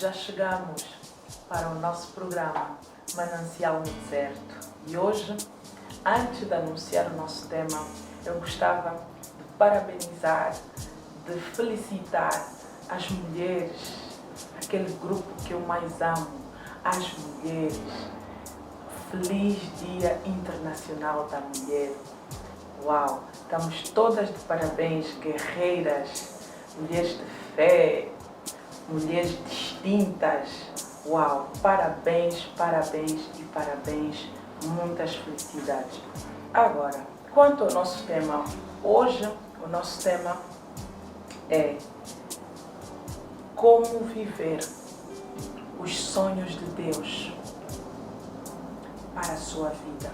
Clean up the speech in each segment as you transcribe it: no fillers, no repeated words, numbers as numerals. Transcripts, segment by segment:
já chegamos para o nosso programa Manancial no Deserto. E hoje, antes de anunciar o nosso tema, eu gostava de parabenizar, de felicitar as mulheres, aquele grupo que eu mais amo, as mulheres. Feliz Dia Internacional da Mulher. Uau! Estamos todas de parabéns, guerreiras, mulheres de fé, mulheres distintas. Uau! Parabéns, parabéns e parabéns. Muitas felicidades. Agora, quanto ao nosso tema, hoje o nosso tema é como viver os sonhos de Deus para a sua vida.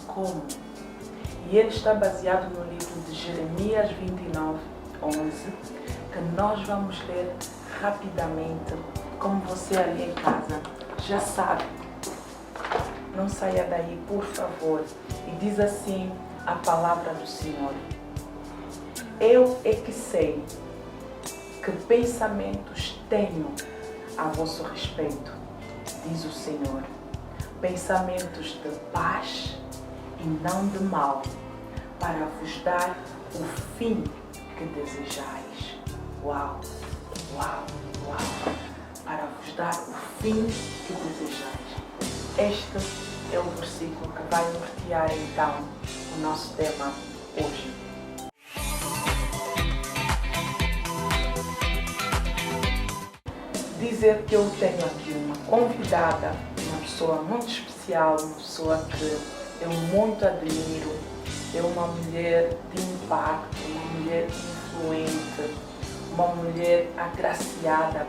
Como? E ele está baseado no livro de Jeremias 29:11, que nós vamos ler rapidamente, como você ali em casa já sabe. Não saia daí, por favor. E diz assim a palavra do Senhor: eu é que sei que pensamentos tenho a vosso respeito, diz o Senhor. Pensamentos de paz e não de mal, para vos dar o fim que desejais. Uau, uau, uau. Para vos dar o fim que desejais. Este é o versículo que vai nortear então o nosso tema hoje. Dizer que eu tenho aqui uma convidada, uma pessoa muito especial, uma pessoa que eu muito admiro, é uma mulher de impacto, uma mulher influente, uma mulher agraciada,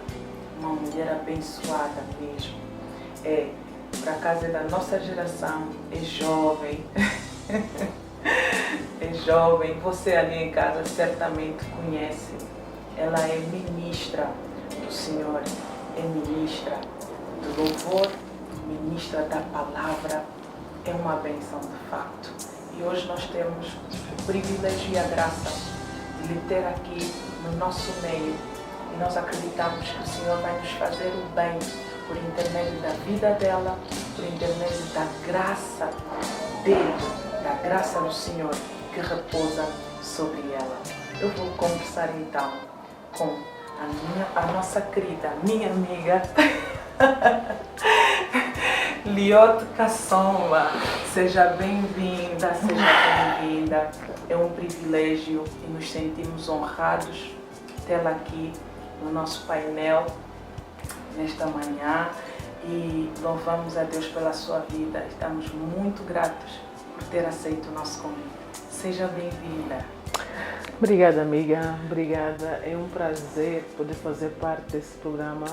uma mulher abençoada mesmo. Por acaso é da nossa geração, é jovem, é jovem, você ali em casa certamente conhece, ela é ministra do Senhor, é ministra do louvor, ministra da palavra, é uma bênção de facto. E hoje nós temos o privilégio e a graça de lhe ter aqui no nosso meio e nós acreditamos que o Senhor vai nos fazer o bem por intermédio da vida dela, por intermédio da graça dele, da graça do Senhor que repousa sobre ela. Eu vou conversar então com a nossa querida, minha amiga Liotte Kassonga. Seja bem-vinda, seja bem-vinda. É um privilégio e nos sentimos honrados tê-la aqui no nosso painel nesta manhã e louvamos a Deus pela sua vida. Estamos muito gratos por ter aceito o nosso convite. Seja bem-vinda. Obrigada, amiga. Obrigada. É um prazer poder fazer parte desse programa.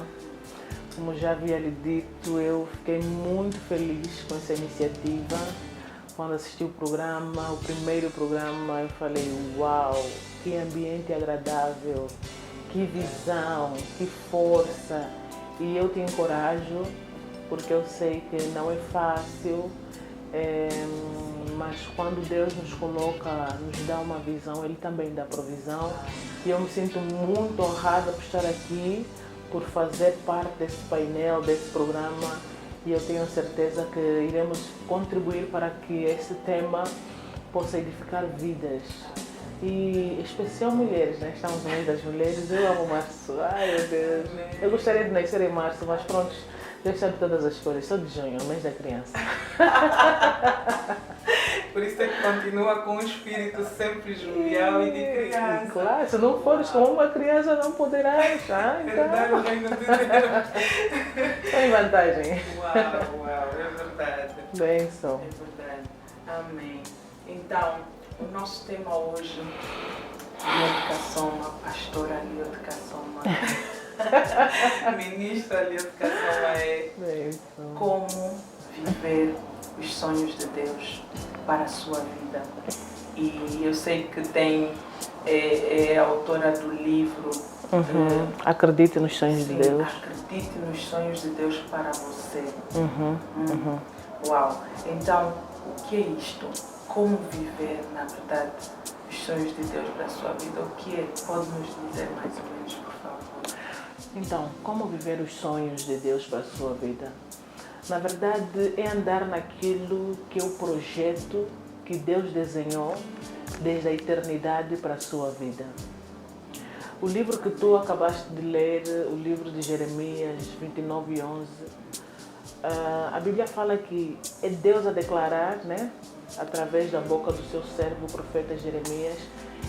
Como já havia lhe dito, eu fiquei muito feliz com essa iniciativa. Quando assisti o programa, o primeiro programa, eu falei, uau, que ambiente agradável, que visão, que força. E eu te encorajo, porque eu sei que não é fácil, mas quando Deus nos coloca, nos dá uma visão, Ele também dá provisão. E eu me sinto muito honrada por estar aqui, por fazer parte desse painel, desse programa. E eu tenho certeza que iremos contribuir para que esse tema possa edificar vidas. E em especial mulheres, né? Estamos no meio das mulheres. Eu amo março. Ai, meu Deus. Eu gostaria de nascer em março, mas pronto, Deus sabe todas as cores. Sou de junho, mês da criança. Por isso é que continua com um espírito sempre jovial e de criança. Claro, se não fores com uma criança não poderás. Ah, então. Tem vantagem. Uau, é verdade. Bênção. É verdade. Amém. Então, o nosso tema hoje, Liotte Kassonga, pastora Liotte Kassonga, ministra Liotte Kassonga, é Bênção. como viver os sonhos de Deus para a sua vida. E eu sei que é autora do livro Acredite nos sonhos de Deus. Acredite nos sonhos de Deus para você. Uau! Então, o que é isto? Como viver, na verdade, os sonhos de Deus para a sua vida? O que é? Pode nos dizer mais ou menos, por favor? Então, como viver os sonhos de Deus para a sua vida? Na verdade, é andar naquilo que é o projeto que Deus desenhou desde a eternidade para a sua vida. O livro que tu acabaste de ler, o livro de Jeremias 29:11, a Bíblia fala que é Deus a declarar, né, através da boca do seu servo, o profeta Jeremias: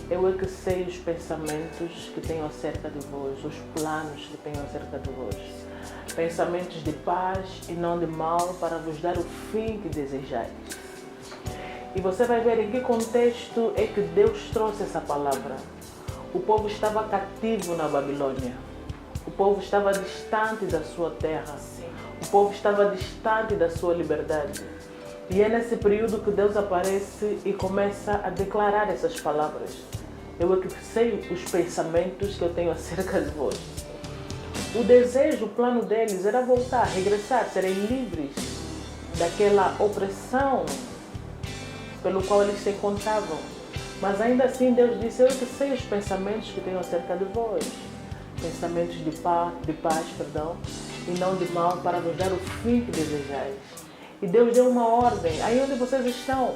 eu é que sei os pensamentos que tenho acerca de vós, os planos que tenho acerca de vós. Pensamentos de paz e não de mal, para vos dar o fim que desejais. E você vai ver em que contexto é que Deus trouxe essa palavra. O povo estava cativo na Babilônia. O povo estava distante da sua terra. O povo estava distante da sua liberdade. E é nesse período que Deus aparece e começa a declarar essas palavras. Eu é que sei os pensamentos que eu tenho acerca de vós. O desejo, o plano deles era voltar, regressar, serem livres daquela opressão pelo qual eles se encontravam. Mas ainda assim Deus disse: eu é que sei os pensamentos que tenho acerca de vós. Pensamentos de paz, e não de mal, para vos dar o fim que desejais. E Deus deu uma ordem: aí onde vocês estão,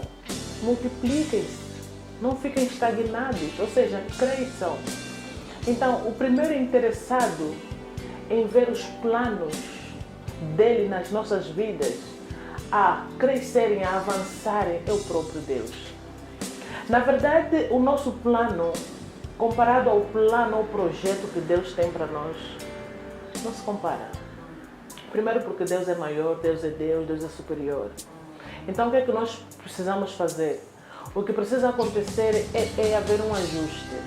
multipliquem-se, não fiquem estagnados, ou seja, cresçam. Então, o primeiro interessado em ver os planos dele nas nossas vidas, a crescerem, a avançarem, é o próprio Deus. Na verdade, o nosso plano, comparado ao plano, ao projeto que Deus tem para nós, não se compara. Primeiro porque Deus é maior, Deus é superior. Então o que é que nós precisamos fazer? O que precisa acontecer é haver um ajuste.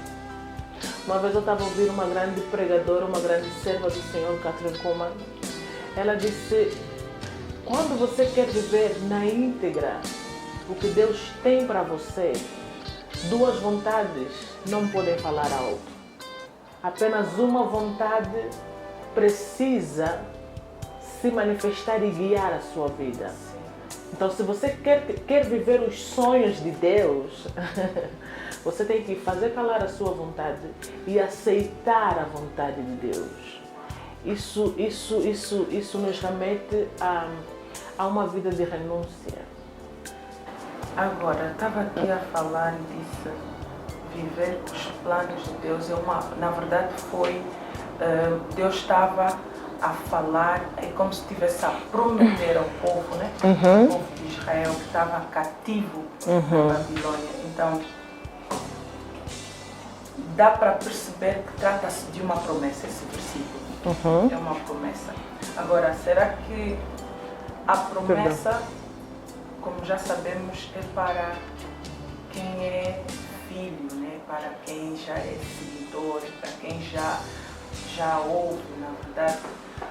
Uma vez eu estava ouvindo uma grande pregadora, uma grande serva do Senhor, Kathryn Kuhlman. Ela disse: quando você quer viver na íntegra o que Deus tem para você, duas vontades não podem falar alto. Apenas uma vontade precisa se manifestar e guiar a sua vida. Então, se você quer viver os sonhos de Deus, você tem que fazer calar a sua vontade e aceitar a vontade de Deus. Isso nos remete a uma vida de renúncia. Agora, estava aqui a falar e disse viver os planos de Deus. Na verdade, Deus estava a falar, é como se estivesse a prometer ao povo, né? O povo de Israel, que estava cativo na Babilônia. Então, dá para perceber que trata-se de uma promessa, esse versículo. É uma promessa. Agora, será que a promessa, como já sabemos, é para quem é filho, né? Para quem já é seguidor, para quem já ouve, na verdade,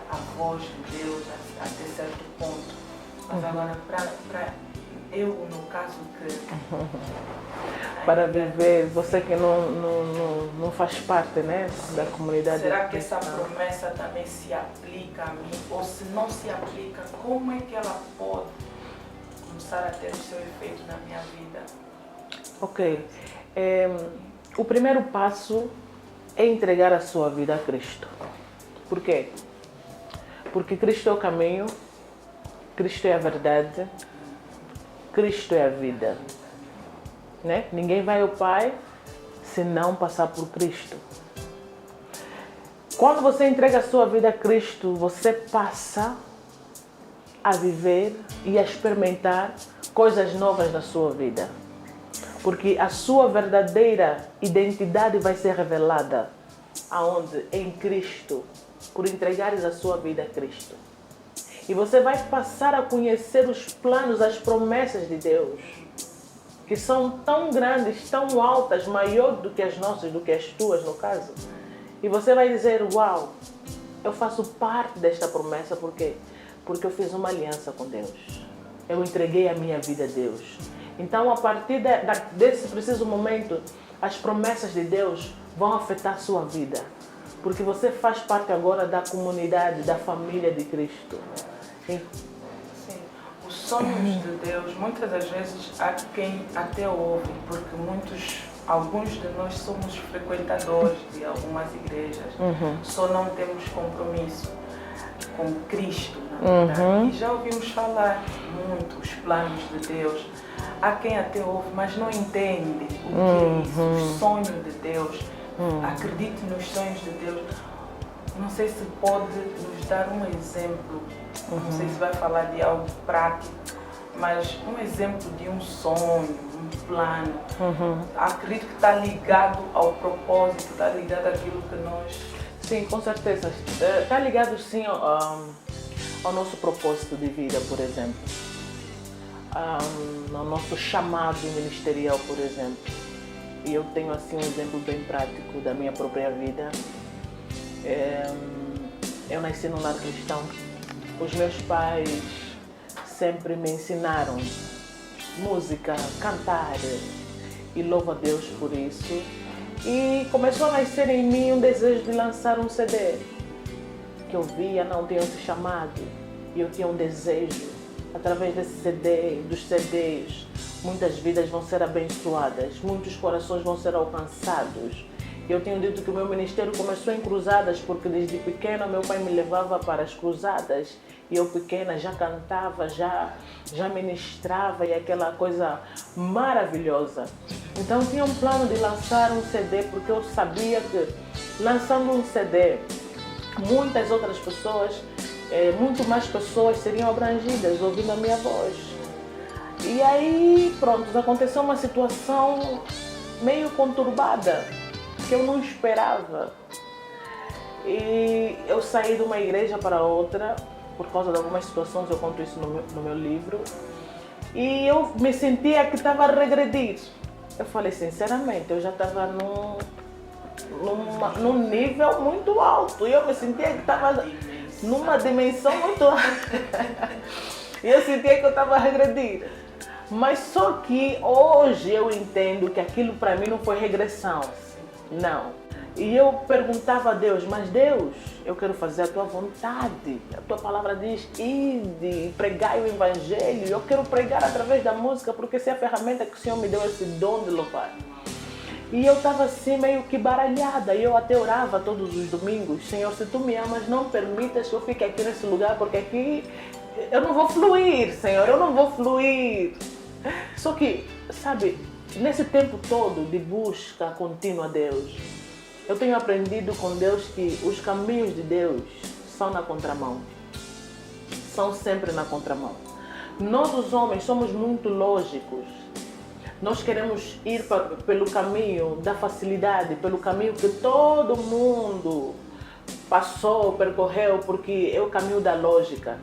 a voz de Deus até certo ponto. Mas agora, para eu, no caso que... Para viver, você que não faz parte, né, da comunidade. Será que essa promessa também se aplica a mim? Ou se não se aplica, como é que ela pode começar a ter o seu efeito na minha vida? Ok. O primeiro passo é entregar a sua vida a Cristo. Por quê? Porque Cristo é o caminho, Cristo é a verdade, Cristo é a vida. Né? Ninguém vai ao Pai se não passar por Cristo. Quando você entrega a sua vida a Cristo, você passa a viver e a experimentar coisas novas na sua vida. Porque a sua verdadeira identidade vai ser revelada aonde? Em Cristo, por entregares a sua vida a Cristo. E você vai passar a conhecer os planos, as promessas de Deus, que são tão grandes, tão altas, maior do que as nossas, do que as tuas, no caso. E você vai dizer: uau, eu faço parte desta promessa, por quê? Porque eu fiz uma aliança com Deus. Eu entreguei a minha vida a Deus. Então, a partir desse preciso momento, as promessas de Deus vão afetar a sua vida. Porque você faz parte agora da comunidade, da família de Cristo. Sim. Os sonhos de Deus, muitas das vezes há quem até ouve, porque muitos alguns de nós somos frequentadores de algumas igrejas, só não temos compromisso com Cristo, na verdade. E já ouvimos falar muito os planos de Deus. Há quem até ouve, mas não entende o que é isso, o sonho de Deus. Acredite nos sonhos de Deus. Não sei se pode nos dar um exemplo, não sei se vai falar de algo prático, mas um exemplo de um sonho, um plano. Acredito que está ligado ao propósito, está ligado àquilo que nós... Sim, com certeza. Está ligado sim ao nosso propósito de vida, por exemplo. Ao nosso chamado ministerial, por exemplo. E eu tenho assim um exemplo bem prático da minha própria vida. Eu nasci num lar cristão. Os meus pais sempre me ensinaram música, cantar, e louvo a Deus por isso. E começou a nascer em mim um desejo de lançar um CD, que eu via, não tinha esse chamado, e eu tinha um desejo, através desse CD, dos CDs, muitas vidas vão ser abençoadas, muitos corações vão ser alcançados. Eu tenho dito que o meu ministério começou em cruzadas, porque desde pequena meu pai me levava para as cruzadas, e eu pequena já cantava, já ministrava, e aquela coisa maravilhosa. Então eu tinha um plano de lançar um CD, porque eu sabia que lançando um CD, muitas outras pessoas, muito mais pessoas seriam abrangidas ouvindo a minha voz. E aí, pronto, aconteceu uma situação meio conturbada, que eu não esperava. E eu saí de uma igreja para outra, por causa de algumas situações, eu conto isso no meu livro. E eu me sentia que estava a regredir. Eu falei, sinceramente, eu já estava num nível muito alto. E eu me sentia que estava numa dimensão muito alta. E eu sentia que eu estava a regredir. Mas só que hoje eu entendo que aquilo para mim não foi regressão. Não. E eu perguntava a Deus, mas Deus, eu quero fazer a tua vontade. A tua palavra diz, ide, pregai o evangelho. Eu quero pregar através da música, porque essa é a ferramenta que o Senhor me deu, esse dom de louvar. E eu estava assim meio que baralhada. E eu até orava todos os domingos, Senhor, se tu me amas, não permitas que eu fique aqui nesse lugar, porque aqui eu não vou fluir, Senhor, eu não vou fluir. Só que, sabe, nesse tempo todo de busca contínua a Deus, eu tenho aprendido com Deus que os caminhos de Deus são na contramão. São sempre na contramão. Nós, os homens, somos muito lógicos. Nós queremos ir pelo caminho da facilidade, pelo caminho que todo mundo passou, percorreu, porque é o caminho da lógica.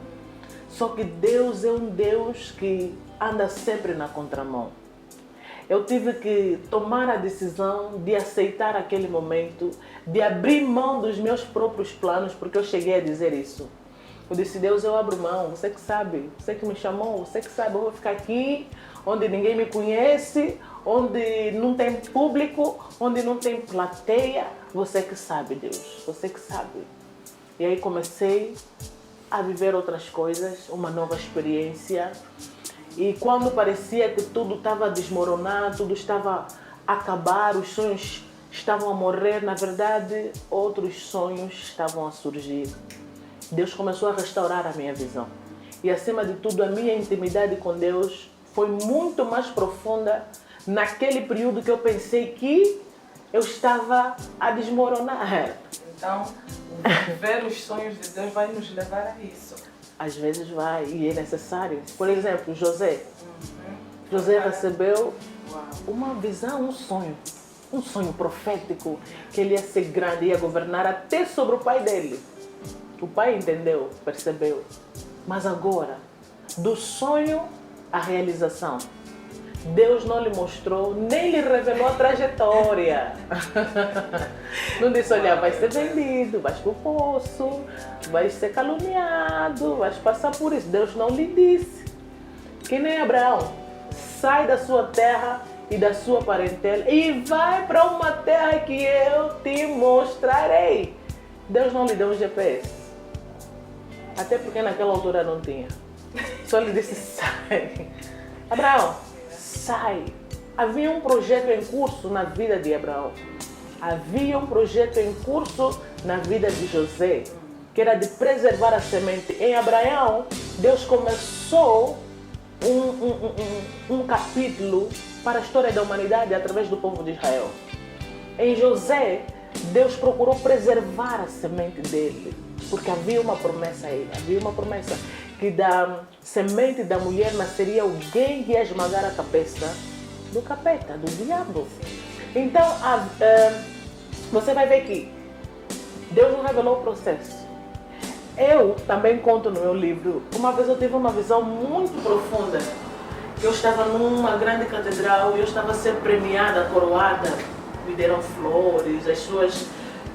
Só que Deus é um Deus que anda sempre na contramão. Eu tive que tomar a decisão de aceitar aquele momento, de abrir mão dos meus próprios planos, porque eu cheguei a dizer isso. Eu disse, Deus, eu abro mão, você que sabe, você que me chamou, você que sabe, eu vou ficar aqui, onde ninguém me conhece, onde não tem público, onde não tem plateia, você que sabe, Deus, você que sabe. E aí comecei a viver outras coisas, uma nova experiência. E quando parecia que tudo estava a desmoronar, tudo estava a acabar, os sonhos estavam a morrer, na verdade, outros sonhos estavam a surgir. Deus começou a restaurar a minha visão. E, acima de tudo, a minha intimidade com Deus foi muito mais profunda naquele período que eu pensei que eu estava a desmoronar. Então, ver os sonhos de Deus vai nos levar a isso. Às vezes vai, e é necessário. Por exemplo, José. José recebeu uma visão, um sonho profético, que ele ia ser grande, ia governar até sobre o pai dele. O pai entendeu, percebeu. Mas agora, do sonho à realização, Deus não lhe mostrou, nem lhe revelou a trajetória. Não disse, olha, vai ser vendido, vais para o poço, vais ser caluniado, vais passar por isso. Deus não lhe disse. Que nem Abraão, sai da sua terra e da sua parentela e vai para uma terra que eu te mostrarei. Deus não lhe deu um GPS. Até porque naquela altura não tinha. Só lhe disse, sai. Abraão, sai, havia um projeto em curso na vida de Abraão. Havia um projeto em curso na vida de José, que era de preservar a semente. Em Abraão, Deus começou um capítulo para a história da humanidade através do povo de Israel. Em José, Deus procurou preservar a semente dele, porque havia uma promessa a ele, havia uma promessa que da semente da mulher nasceria alguém que ia esmagar a cabeça do capeta, do diabo. Então, você vai ver que Deus não revelou o processo. Eu também conto no meu livro, uma vez eu tive uma visão muito profunda. Eu estava numa grande catedral e eu estava a ser premiada, coroada. Me deram flores, as suas...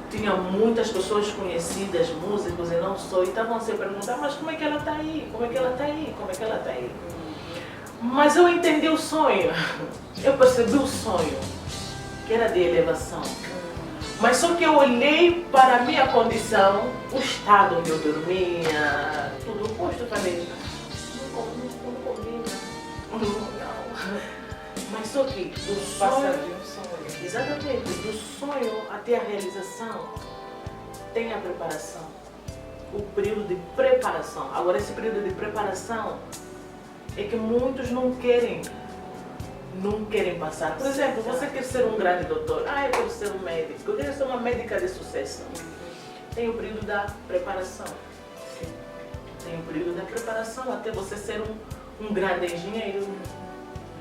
Tinha muitas pessoas conhecidas, músicos e não só, e estavam a se perguntar, mas como é que ela está aí? Como é que ela está aí? Como é que ela está aí? Mas eu entendi o sonho, eu percebi o sonho, que era de elevação. Mas só que eu olhei para a minha condição, o estado onde eu dormia, tudo oposto, eu falei, não combina, não. Mas só que do sonho, exatamente, do sonho até a realização, tem a preparação, o período de preparação. Agora esse período de preparação é que muitos não querem passar. Por exemplo, você quer ser um grande doutor. Eu quero ser um médico. Eu quero ser uma médica de sucesso. Tem o período da preparação. Tem o período da preparação até você ser um grande engenheiro,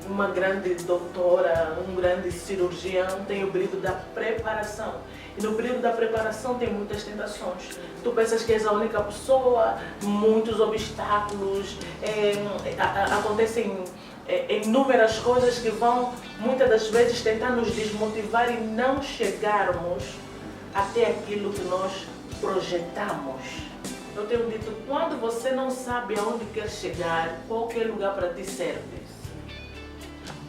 uma grande doutora, um grande cirurgião. Tem o período da preparação. E no período da preparação tem muitas tentações. Tu pensas que és a única pessoa, muitos obstáculos, acontecem inúmeras coisas que vão, muitas das vezes, tentar nos desmotivar e não chegarmos até aquilo que nós projetamos. Eu tenho dito, quando você não sabe aonde quer chegar, qualquer lugar para ti serve.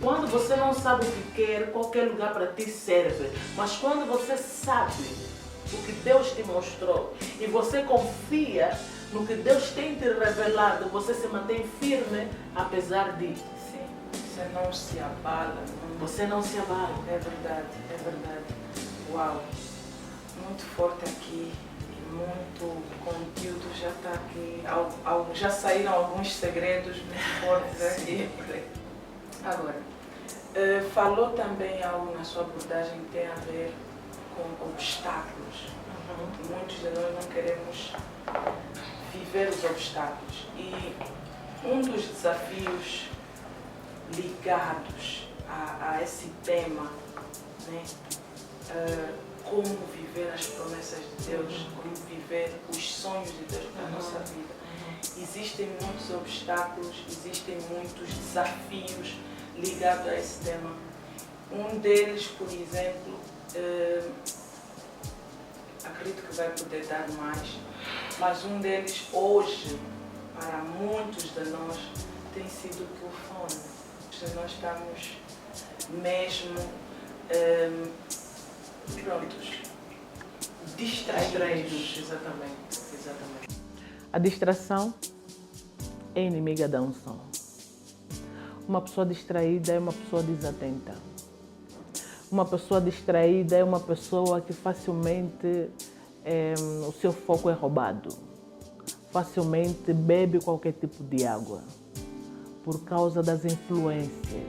Quando você não sabe o que quer, qualquer lugar para ti serve. Mas quando você sabe o que Deus te mostrou e você confia no que Deus tem te revelado, você se mantém firme apesar de... Sim, você não se abala. Você não se abala. É verdade, é verdade. Uau, muito forte aqui e muito conteúdo já está aqui. Já saíram alguns segredos muito fortes aqui. Agora, falou também algo na sua abordagem que tem a ver com obstáculos. Muitos de nós não queremos viver os obstáculos. E um dos desafios ligados a esse tema, né, como viver as promessas de Deus, como viver os sonhos de Deus para a nossa vida. Existem muitos obstáculos, existem muitos desafios ligados a esse tema. Um deles, por exemplo, acredito que vai poder dar mais, mas um deles hoje, para muitos de nós, tem sido o telefone. Nós estamos mesmo distraídos. Exatamente. A distração é inimiga da unção. Uma pessoa distraída é uma pessoa desatenta. Uma pessoa distraída é uma pessoa que facilmente o seu foco é roubado. Facilmente bebe qualquer tipo de água por causa das influências.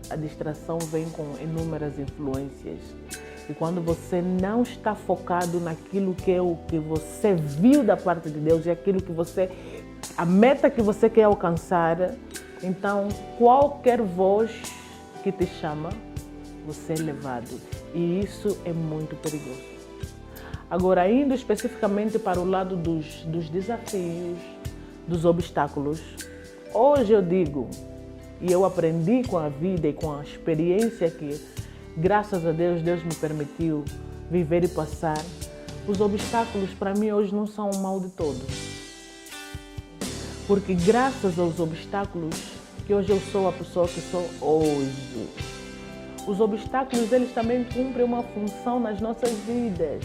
A distração vem com inúmeras influências. E quando você não está focado naquilo que é o que você viu da parte de Deus e aquilo que a meta que você quer alcançar, então qualquer voz que te chama, você é levado. E isso é muito perigoso. Agora, indo especificamente para o lado dos desafios, dos obstáculos, hoje eu digo, e eu aprendi com a vida e com a experiência que, graças a Deus, Deus me permitiu viver e passar, os obstáculos para mim hoje não são um mal de todo. Porque graças aos obstáculos que hoje eu sou a pessoa que sou hoje. Os obstáculos, eles também cumprem uma função nas nossas vidas.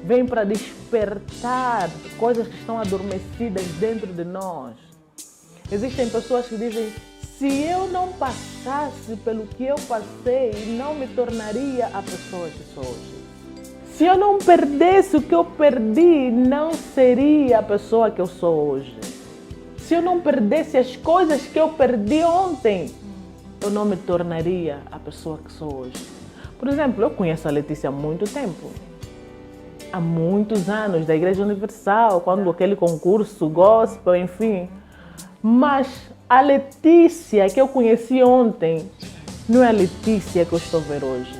Vêm para despertar coisas que estão adormecidas dentro de nós. Existem pessoas que dizem, Se eu não passasse pelo que eu passei, não me tornaria a pessoa que sou hoje. Se eu não perdesse o que eu perdi, não seria a pessoa que eu sou hoje. Se eu não perdesse as coisas que eu perdi ontem, eu não me tornaria a pessoa que sou hoje. Por exemplo, eu conheço a Letícia há muito tempo. Há muitos anos, da Igreja Universal, quando aquele concurso gospel, enfim. Mas a Letícia que eu conheci ontem não é a Letícia que eu estou a ver hoje.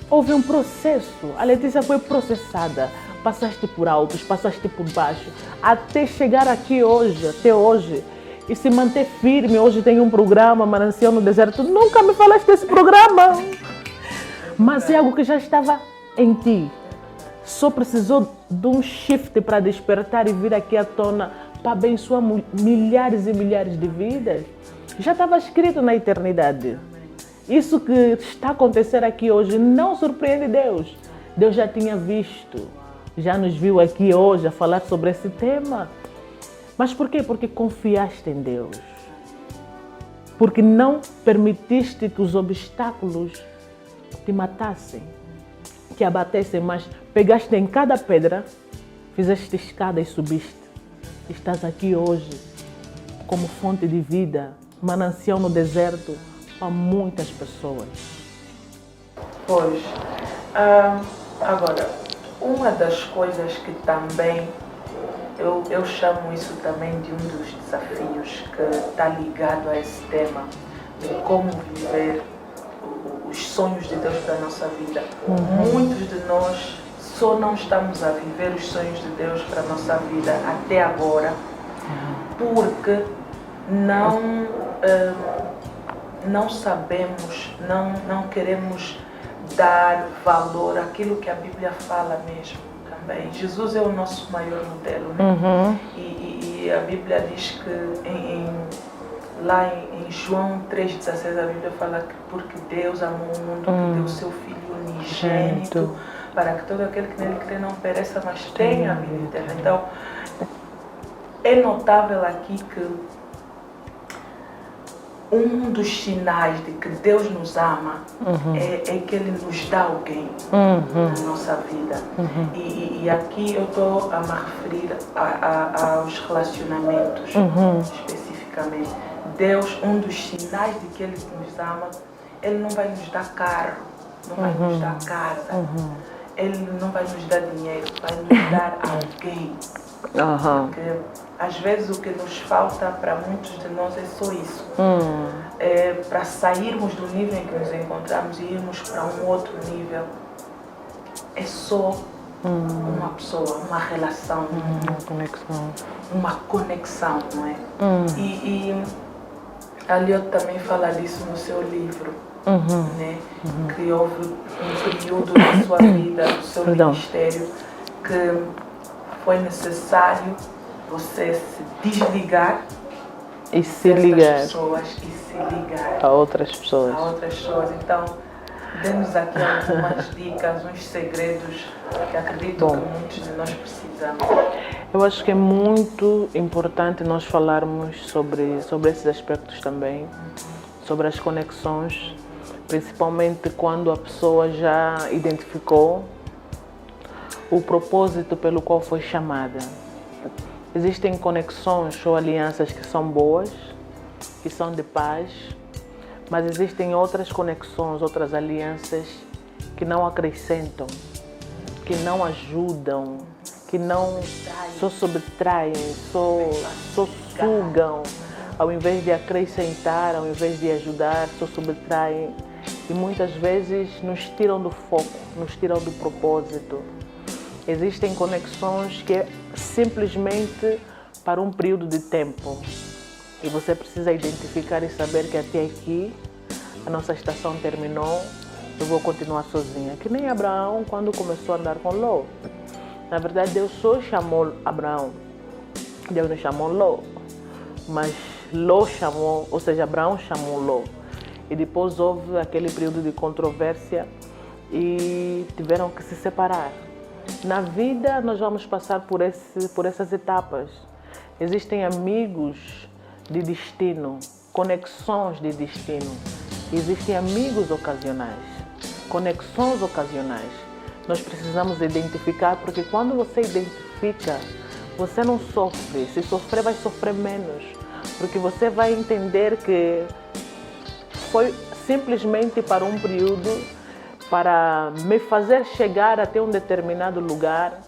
Houve um processo, a Letícia foi processada, passaste por altos, passaste por baixo, até chegar aqui hoje, até hoje, e se manter firme. Hoje tem um programa, Manancial no Deserto. Nunca me falaste desse programa, mas é algo que já estava em ti. Só precisou de um shift para despertar e vir aqui à tona para abençoar milhares e milhares de vidas. Já estava escrito na eternidade. Isso que está acontecendo aqui hoje não surpreende Deus. Deus já tinha visto, já nos viu aqui hoje a falar sobre esse tema. Mas por quê? Porque confiaste em Deus. Porque não permitiste que os obstáculos te matassem, te abatessem, mas pegaste em cada pedra, fizeste escada e subiste. Estás aqui hoje como fonte de vida, manancial no deserto para muitas pessoas. Pois, agora, uma das coisas que também, eu chamo isso também de um dos desafios que está ligado a esse tema, de como viver os sonhos de Deus para a nossa vida. Muitos de nós só não estamos a viver os sonhos de Deus para a nossa vida até agora, porque não sabemos, não queremos dar valor àquilo que a Bíblia fala mesmo também. Jesus é o nosso maior modelo, né? E a Bíblia diz que lá em João 3,16 a Bíblia fala que porque Deus amou o mundo, que deu o seu Filho unigênito, para que todo aquele que nele crê não pereça, mas tenha a vida eterna. Então, é notável aqui que um dos sinais de que Deus nos ama é que Ele nos dá alguém na nossa vida. E aqui eu estou a me referir aos relacionamentos, especificamente. Deus, um dos sinais de que Ele nos ama, Ele não vai nos dar carro, não vai nos dar casa, Ele não vai nos dar dinheiro, vai nos dar alguém. Porque às vezes o que nos falta para muitos de nós é só isso. Para sairmos do nível em que nos encontramos e irmos para um outro nível, é só uma pessoa, uma relação, uma conexão, não é? E a Liot também fala disso no seu livro, né? Que houve um período da sua vida, do seu ministério, que foi necessário você se desligar e se ligar pessoas e se ligar a outras pessoas. Então, dê-nos aqui algumas dicas, uns segredos que acredito que muitos de nós precisamos. Eu acho que é muito importante nós falarmos sobre esses aspectos também, sobre as conexões, principalmente quando a pessoa já identificou o propósito pelo qual foi chamada. Existem conexões ou alianças que são boas, que são de paz, mas existem outras conexões, outras alianças que não acrescentam, que não ajudam, que não só subtraem, só sugam, ao invés de acrescentar, ao invés de ajudar, só subtraem e muitas vezes nos tiram do foco, nos tiram do propósito. Existem conexões que é simplesmente para um período de tempo e você precisa identificar e saber que até aqui a nossa estação terminou, eu vou continuar sozinha. Que nem Abraão quando começou a andar com Ló. Na verdade, Deus só chamou Abraão. Deus não chamou Ló, mas Ló chamou, ou seja, Abraão chamou Ló. E depois houve aquele período de controvérsia e tiveram que se separar. Na vida, nós vamos passar por essas etapas. Existem amigos de destino, conexões de destino. Existem amigos ocasionais, conexões ocasionais. Nós precisamos identificar, porque quando você identifica, você não sofre. Se sofrer, vai sofrer menos. Porque você vai entender que foi simplesmente para um período, para me fazer chegar até um determinado lugar,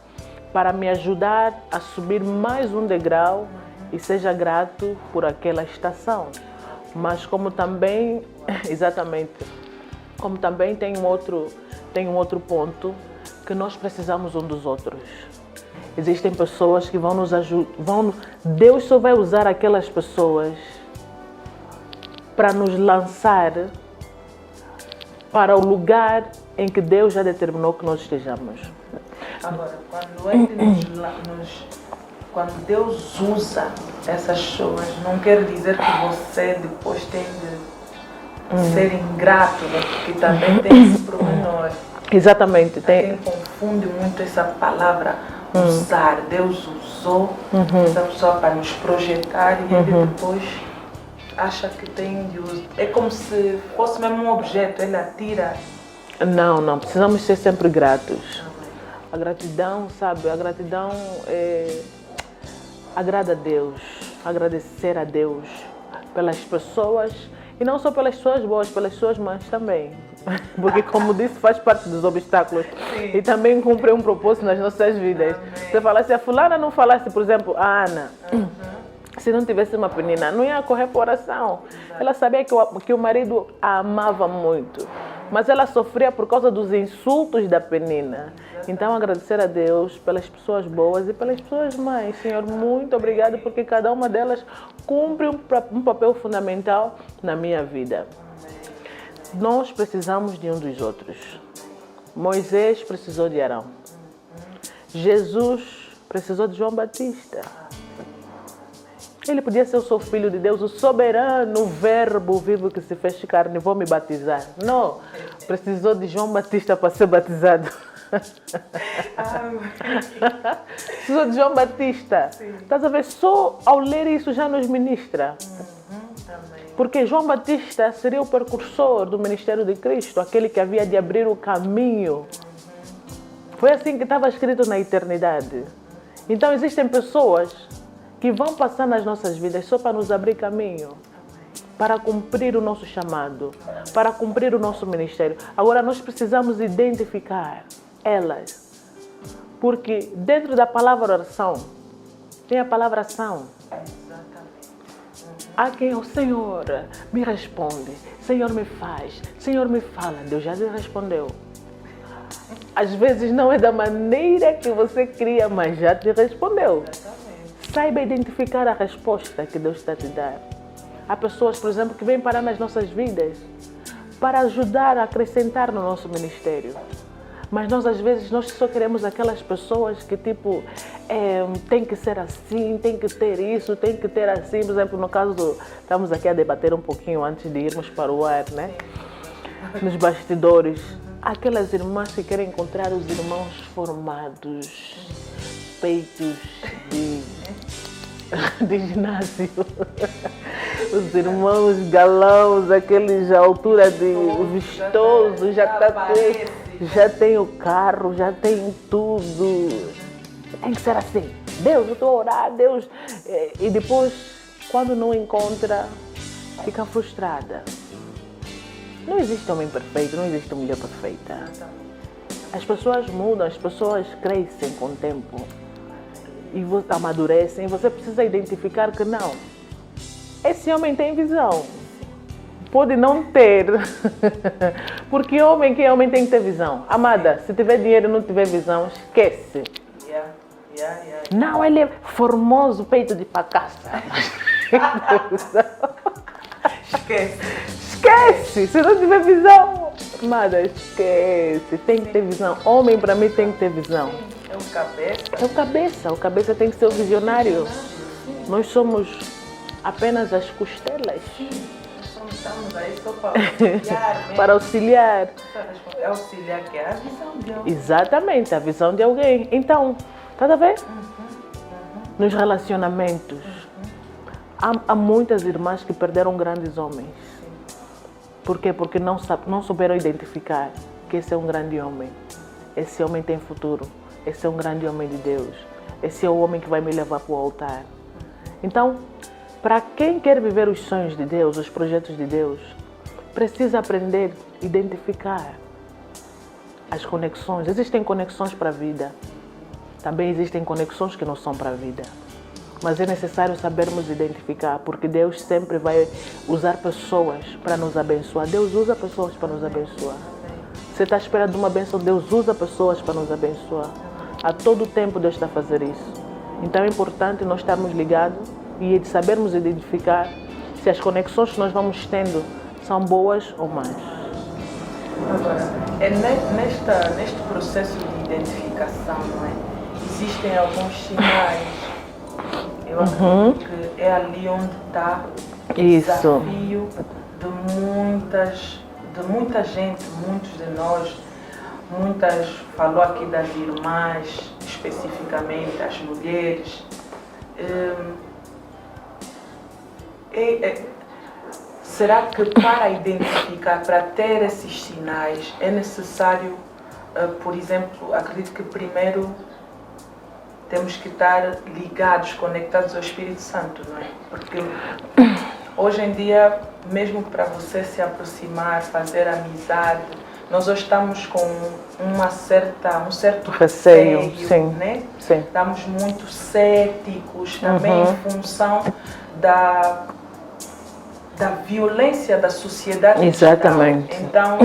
para me ajudar a subir mais um degrau e seja grato por aquela estação. Mas como também, exatamente, como também tem um outro ponto, que nós precisamos um dos outros. Existem pessoas que vão nos ajudar, Deus só vai usar aquelas pessoas para nos lançar para o lugar em que Deus já determinou que nós estejamos. Agora, quando Deus usa essas pessoas, não quer dizer que você depois tem de ser ingrato, né? Porque também tem esse pormenor. Exatamente. Quem confunde muito essa palavra usar. Deus usou essa pessoa para nos projetar e ele depois acha que tem de usar. É como se fosse mesmo um objeto, ele atira. Não, precisamos ser sempre gratos. A gratidão, sabe, a gratidão agrada a Deus, agradecer a Deus pelas pessoas, e não só pelas pessoas boas, pelas pessoas más também. Porque, como disse, faz parte dos obstáculos. Sim. E também cumpre um propósito nas nossas vidas. Amém. Você falasse, a fulana não falasse, por exemplo, a Ana, se não tivesse uma penina, não ia correr por oração. Ela sabia que o marido a amava muito, mas ela sofria por causa dos insultos da penina. Então, agradecer a Deus pelas pessoas boas e pelas pessoas más. Senhor, muito obrigado, porque cada uma delas cumpre um papel fundamental na minha vida. Nós precisamos de um dos outros. Moisés precisou de Arão. Jesus precisou de João Batista. Ele podia ser o seu filho de Deus, o soberano verbo vivo que se fez carne, vou me batizar. Não, precisou de João Batista para ser batizado. Precisou de João Batista. Estás a ver? Só ao ler isso já nos ministra. Porque João Batista seria o precursor do ministério de Cristo, aquele que havia de abrir o caminho. Foi assim que estava escrito na eternidade. Então existem pessoas que vão passar nas nossas vidas só para nos abrir caminho, para cumprir o nosso chamado, para cumprir o nosso ministério. Agora nós precisamos identificar elas, porque dentro da palavra oração tem a palavra ação. Há quem o Senhor me responde, Senhor me faz, Senhor me fala. Deus já lhe respondeu. Às vezes não é da maneira que você queria, mas já te respondeu. Saiba identificar a resposta que Deus está a te dar. Há pessoas, por exemplo, que vêm parar nas nossas vidas para ajudar a acrescentar no nosso ministério. Mas nós, às vezes, nós só queremos aquelas pessoas que, tipo, tem que ser assim, tem que ter isso, tem que ter assim. Por exemplo, no caso estamos aqui a debater um pouquinho antes de irmos para o ar, né? Nos bastidores. Aquelas irmãs que querem encontrar os irmãos formados, peitos de ginásio. Os irmãos galãos, aqueles à altura de vistoso, já tem o carro, já tem tudo. Tem que ser assim. Deus, eu estou a orar, Deus. E depois, quando não encontra, fica frustrada. Não existe homem perfeito, não existe mulher perfeita. As pessoas mudam, as pessoas crescem com o tempo. E amadurecem. Você precisa identificar que não. Esse homem tem visão. Pode não ter. Porque quem é homem tem que ter visão. Amada, se tiver dinheiro e não tiver visão, esquece. Não, ele é formoso, peito de pacaça. Esquece. Se não tiver visão, amada, esquece. Tem que ter visão. Homem, para mim, tem que ter visão. É o cabeça. É o cabeça. O cabeça tem que ser o visionário. Nós somos apenas as costelas. Estamos aí só para auxiliar. Para auxiliar. É auxiliar que é a visão de alguém. Exatamente, a visão de alguém. Então, tá a ver? Nos relacionamentos. Há muitas irmãs que perderam grandes homens. Por quê? Porque não souberam identificar que esse é um grande homem. Esse homem tem futuro. Esse é um grande homem de Deus. Esse é o homem que vai me levar para o altar. Então, para quem quer viver os sonhos de Deus, os projetos de Deus, precisa aprender a identificar as conexões. Existem conexões para a vida. Também existem conexões que não são para a vida. Mas é necessário sabermos identificar, porque Deus sempre vai usar pessoas para nos abençoar. Deus usa pessoas para nos abençoar. Você está esperando uma bênção, Deus usa pessoas para nos abençoar. A todo tempo Deus está a fazer isso. Então é importante nós estarmos ligados e sabermos identificar se as conexões que nós vamos tendo são boas ou más. Agora, neste processo de identificação, não é? Existem alguns sinais. Eu acredito que é ali onde está o desafio de muita gente, muitos de nós, falou aqui das irmãs, especificamente as mulheres. Será que para identificar, para ter esses sinais, é necessário, por exemplo, acredito que primeiro temos que estar ligados, conectados ao Espírito Santo, não é? Porque hoje em dia, mesmo para você se aproximar, fazer amizade, nós hoje estamos com um certo receio, sim, né? Sim. Estamos muito céticos, também em função da violência da sociedade. Exatamente. Então,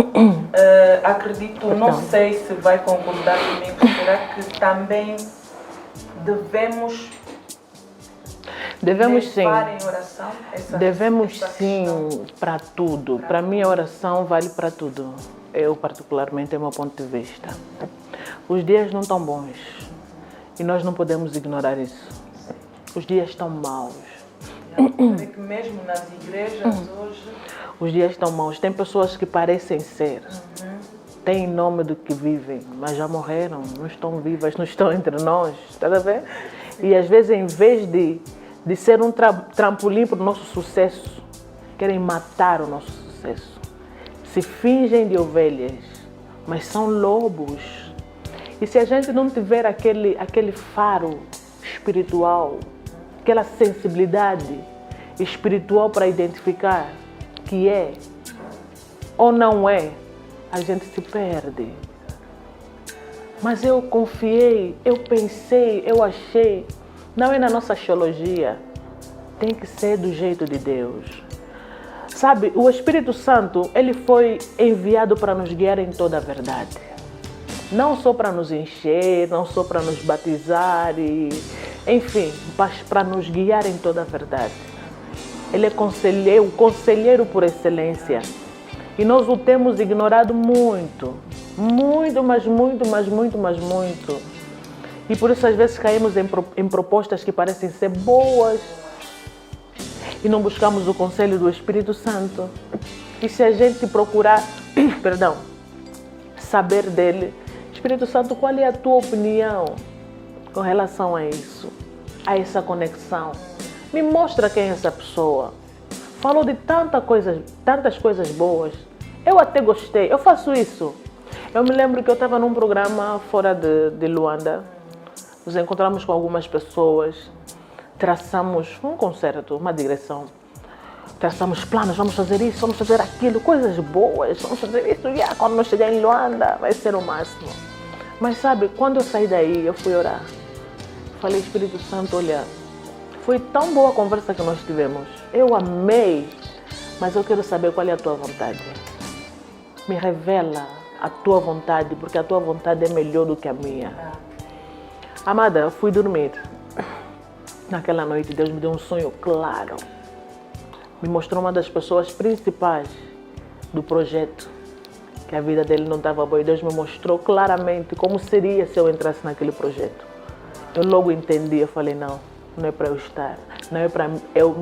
acredito, não sei se vai concordar comigo, será que também devemos sim. Em oração Devemos sim para tudo. Para mim a oração vale para tudo. Eu particularmente é o meu ponto de vista. Os dias não estão bons e nós não podemos ignorar isso. Os dias estão maus. É que mesmo nas igrejas hoje os dias estão maus. Tem pessoas que parecem ser. Têm nome do que vivem, mas já morreram, não estão vivas, não estão entre nós, está a ver? E às vezes, em vez de ser um trampolim para o nosso sucesso, querem matar o nosso sucesso. Se fingem de ovelhas, mas são lobos. E se a gente não tiver aquele faro espiritual, aquela sensibilidade espiritual para identificar que é ou não é, a gente se perde. Mas eu confiei, eu pensei, eu achei. Não é na nossa axiologia. Tem que ser do jeito de Deus. Sabe, o Espírito Santo, ele foi enviado para nos guiar em toda a verdade. Não só para nos encher, não só para nos batizar, enfim, mas para nos guiar em toda a verdade. Ele é conselheiro por excelência. E nós o temos ignorado muito. E por isso às vezes caímos em propostas que parecem ser boas e não buscamos o conselho do Espírito Santo. E se a gente procurar, saber dele, Espírito Santo, qual é a tua opinião com relação a isso, a essa conexão? Me mostra quem é essa pessoa. Falou de tantas coisas boas. Eu até gostei, eu faço isso. Eu me lembro que eu estava num programa fora de Luanda. Nos encontramos com algumas pessoas. Traçamos um concerto, uma direção. Traçamos planos, vamos fazer isso, vamos fazer aquilo, coisas boas. Vamos fazer isso, quando nós chegar em Luanda vai ser o máximo. Mas sabe, quando eu saí daí, eu fui orar. Falei, Espírito Santo, olha, foi tão boa a conversa que nós tivemos. Eu amei, mas eu quero saber qual é a tua vontade. Me revela a tua vontade, porque a tua vontade é melhor do que a minha. Amada, eu fui dormir. Naquela noite, Deus me deu um sonho claro. Me mostrou uma das pessoas principais do projeto, que a vida dele não estava boa. E Deus me mostrou claramente como seria se eu entrasse naquele projeto. Eu logo entendi, eu falei, não é para eu estar, não é para eu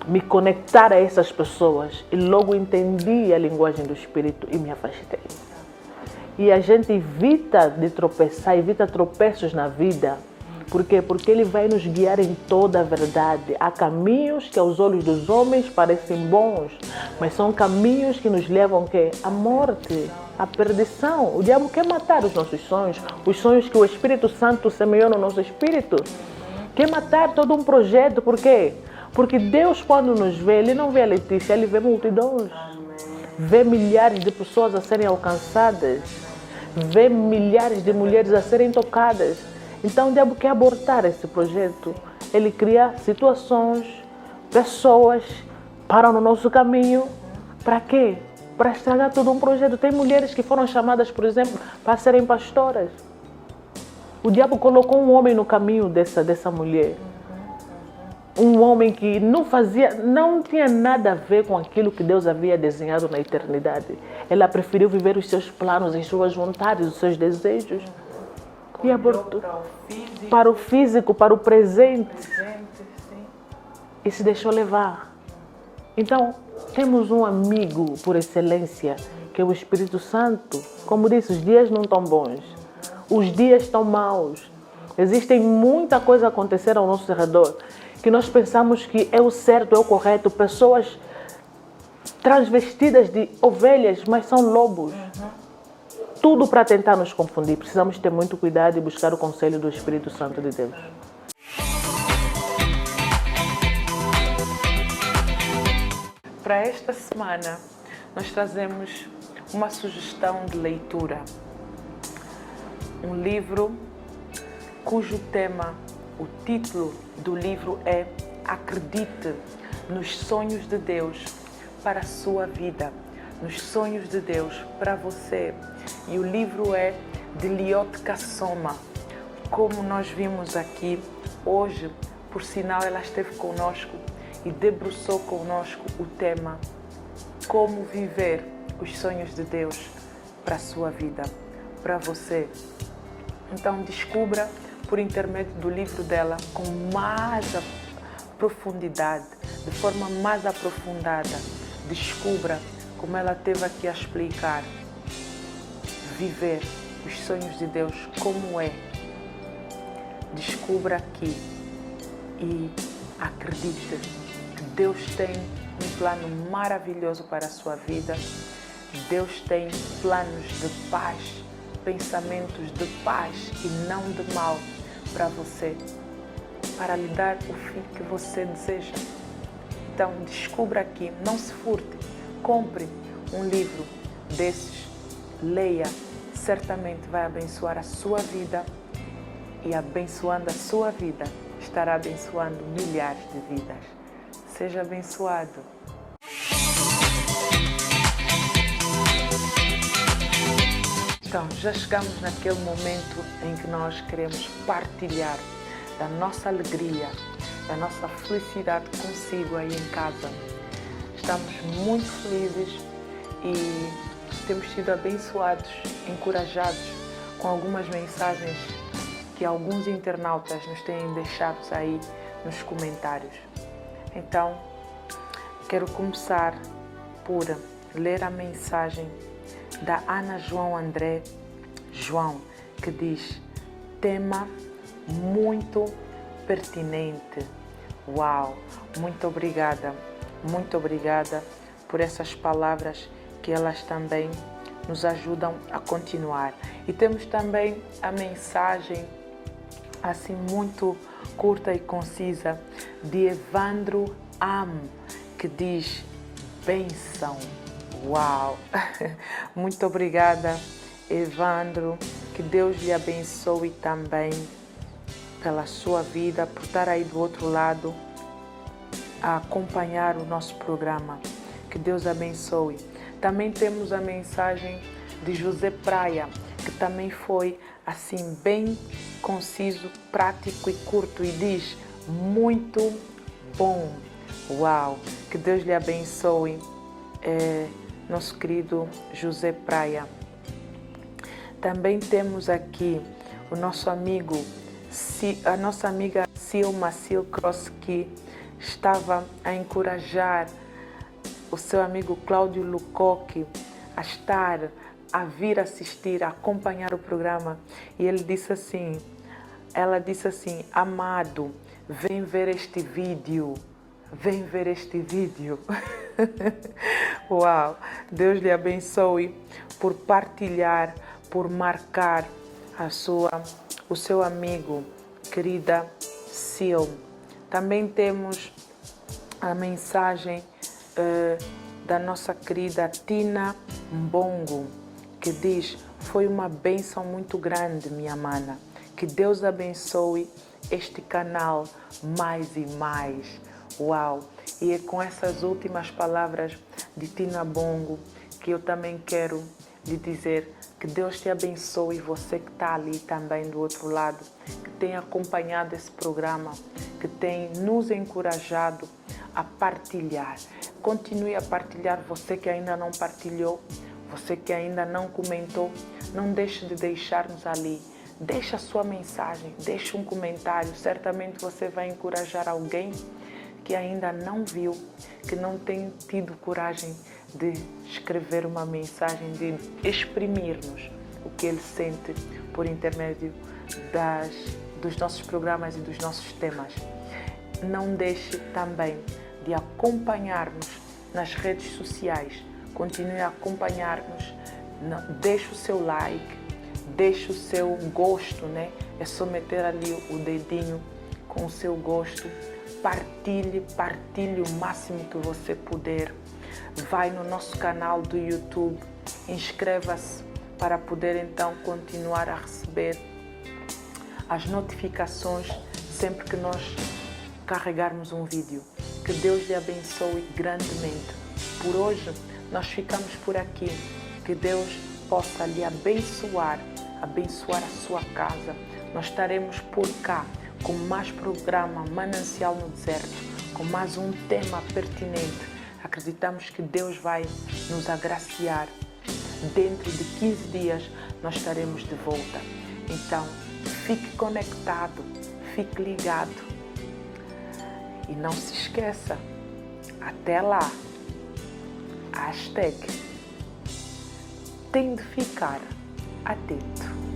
me conectar a essas pessoas. E logo entendi a linguagem do Espírito e me afastei. E a gente evita de tropeçar, evita tropeços na vida, Por quê? Porque Ele vai nos guiar em toda a verdade. Há caminhos que aos olhos dos homens parecem bons, mas são caminhos que nos levam à morte, à perdição. O diabo quer matar os nossos sonhos, os sonhos que o Espírito Santo semeou no nosso espírito. Quer matar todo um projeto. Por quê? Porque Deus, quando nos vê, Ele não vê a Letícia, Ele vê multidões. Vê milhares de pessoas a serem alcançadas. Vê milhares de mulheres a serem tocadas. Então o diabo quer abortar esse projeto. Ele cria situações, pessoas param no nosso caminho. Para quê? Para estragar todo um projeto. Tem mulheres que foram chamadas, por exemplo, para serem pastoras. O diabo colocou um homem no caminho dessa mulher. Um homem que não tinha nada a ver com aquilo que Deus havia desenhado na eternidade. Ela preferiu viver os seus planos, as suas vontades, os seus desejos. E abortou para o físico, para o presente. E se deixou levar. Então, temos um amigo por excelência, que é o Espírito Santo. Como disse, os dias não estão bons. Os dias estão maus. Existem muita coisa a acontecer ao nosso redor, que nós pensamos que é o certo, é o correto. Pessoas transvestidas de ovelhas, mas são lobos. Tudo para tentar nos confundir. Precisamos ter muito cuidado e buscar o conselho do Espírito Santo de Deus. Para esta semana, nós trazemos uma sugestão de leitura. Um livro cujo tema, o título do livro é Acredite nos sonhos de Deus para a sua vida, nos sonhos de Deus para você. E o livro é de Liot Kassoma. Como nós vimos aqui hoje, por sinal, ela esteve conosco e debruçou conosco o tema Como viver os sonhos de Deus para a sua vida, para você. Então, descubra por intermédio do livro dela com mais profundidade, de forma mais aprofundada. Descubra como ela teve aqui a explicar. Viver os sonhos de Deus como é. Descubra aqui e acredite que Deus tem um plano maravilhoso para a sua vida. Deus tem planos de paz, pensamentos de paz e não de mal para você, para lhe dar o fim que você deseja. Então, descubra aqui, não se furte, compre um livro desses, leia, certamente vai abençoar a sua vida e abençoando a sua vida, estará abençoando milhares de vidas. Seja abençoado. Então, já chegamos naquele momento em que nós queremos partilhar da nossa alegria, da nossa felicidade consigo aí em casa. Estamos muito felizes e temos sido abençoados, encorajados com algumas mensagens que alguns internautas nos têm deixado aí nos comentários. Então, quero começar por ler a mensagem da Ana João André João, que diz: tema muito pertinente. Uau! Muito obrigada por essas palavras, que elas também nos ajudam a continuar. E temos também a mensagem assim muito curta e concisa de Evandro Am, que diz: bênção. Uau! Muito obrigada, Evandro. Que Deus lhe abençoe também pela sua vida, por estar aí do outro lado a acompanhar o nosso programa. Que Deus abençoe. Também temos a mensagem de José Praia, que também foi assim bem conciso, prático e curto, e diz: muito bom. Uau! Que Deus lhe abençoe, nosso querido José Praia. Também temos aqui o nosso amigo, a nossa amiga Silma Silcross, que estava a encorajar o seu amigo Cláudio Lucoque a vir assistir, a acompanhar o programa. E ele disse assim: Ela disse assim: amado, vem ver este vídeo. Vem ver este vídeo. Uau! Deus lhe abençoe por partilhar, por marcar o seu amigo, querida Sil. Também temos a mensagem da nossa querida Tina Mbongo, que diz: foi uma bênção muito grande, minha mana. Que Deus abençoe este canal mais e mais. Uau! E é com essas últimas palavras de Tina Mbongo que eu também quero lhe dizer que Deus te abençoe, você que está ali também do outro lado, que tem acompanhado esse programa, que tem nos encorajado a partilhar. Continue a partilhar, você que ainda não partilhou, você que ainda não comentou, não deixe de deixar-nos ali. Deixa a sua mensagem, deixa um comentário, certamente você vai encorajar alguém que ainda não viu, que não tem tido coragem de escrever uma mensagem, de exprimir-nos o que ele sente por intermédio dos nossos programas e dos nossos temas. Não deixe também de acompanhar-nos nas redes sociais. Continue a acompanhar-nos, deixe o seu like, deixe o seu gosto, né? É só meter ali o dedinho com o seu gosto. Partilhe o máximo que você puder. Vai no nosso canal do YouTube, inscreva-se para poder então continuar a receber as notificações sempre que nós carregarmos um vídeo. Que Deus lhe abençoe grandemente. Por hoje nós ficamos por aqui. Que Deus possa lhe abençoar a sua casa. Nós estaremos por cá com mais programa Manancial no Deserto, com mais um tema pertinente. Acreditamos que Deus vai nos agraciar. Dentro de 15 dias nós estaremos de volta. Então, fique conectado, fique ligado. E não se esqueça, até lá, #, tem de ficar atento.